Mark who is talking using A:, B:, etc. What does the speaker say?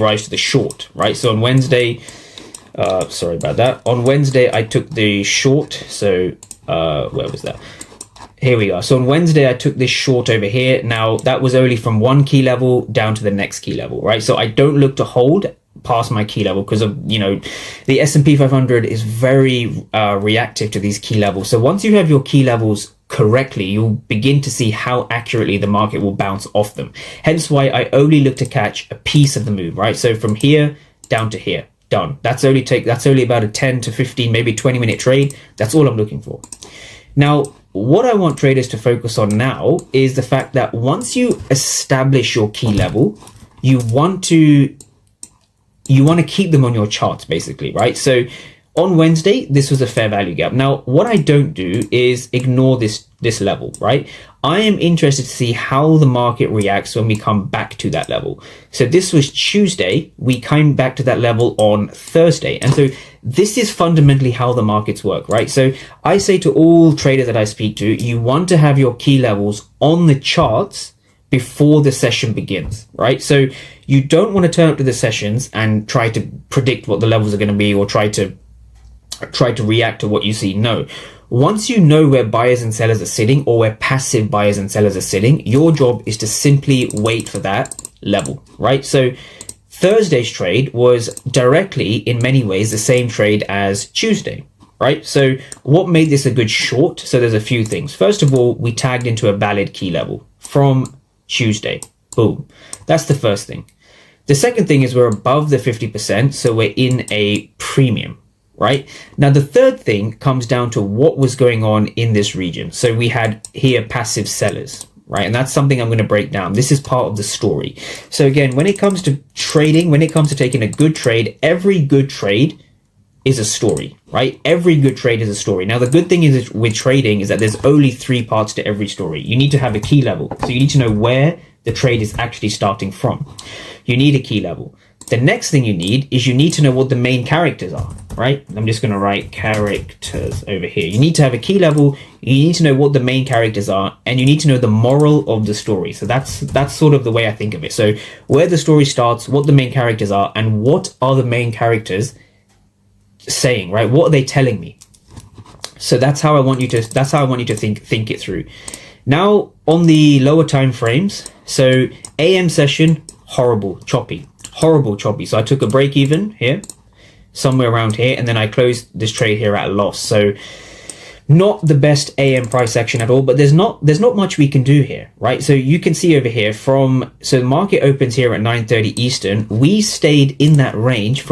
A: rise to the short, right? So on Wednesday, sorry about that. On Wednesday, I took the short. So where was that? Here we are. So on Wednesday, I took this short over here. Now that was only from one key level down to the next key level, right? So I don't look to hold past my key level because of, you know, the S&P 500 is very reactive to these key levels. So once you have your key levels correctly, you'll begin to see how accurately the market will bounce off them. Hence why I only look to catch a piece of the move, right? So from here down to here, done. That's only about a 10 to 15, maybe 20-minute trade. That's all I'm looking for. Now, what I want traders to focus on now is the fact that once you establish your key level, you want to keep them on your charts, basically, right? So on Wednesday, this was a fair value gap. Now, what I don't do is ignore this level, right? I am interested to see how the market reacts when we come back to that level. So this was Tuesday. We came back to that level on Thursday. And so this is fundamentally how the markets work, right? So I say to all traders that I speak to, you want to have your key levels on the charts before the session begins, right? So you don't want to turn up to the sessions and try to predict what the levels are going to be or try to react to what you see. No. Once you know where buyers and sellers are sitting or where passive buyers and sellers are sitting, your job is to simply wait for that level, right? So Thursday's trade was directly, in many ways, the same trade as Tuesday, right? So what made this a good short? So there's a few things. First of all, we tagged into a valid key level from Tuesday. Boom. That's the first thing. The second thing is we're above the 50%, so we're in a premium, right? Now, the third thing comes down to what was going on in this region. So we had here passive sellers, right? And that's something I'm going to break down. This is part of the story. So again, when it comes to trading, when it comes to taking a good trade, every good trade is a story, right? Every good trade is a story. Now, the good thing is with trading is that there's only 3 parts to every story. You need to have a key level. So you need to know where the trade is actually starting from. You need a key level. The next thing you need is you need to know what the main characters are, right? I'm just going to write characters over here. You need to have a key level. You need to know what the main characters are, and you need to know the moral of the story. So that's sort of the way I think of it. So where the story starts, what the main characters are, and what are the main characters saying, right? What are they telling me? So that's how I want you to think it through. Now on the lower time frames, so AM session, horrible, choppy. So I took a break even here, somewhere around here, and then I closed this trade here at a loss. So not the best AM price action at all, but there's not much we can do here, right? So you can see over here so the market opens here at 9:30 Eastern. We stayed in that range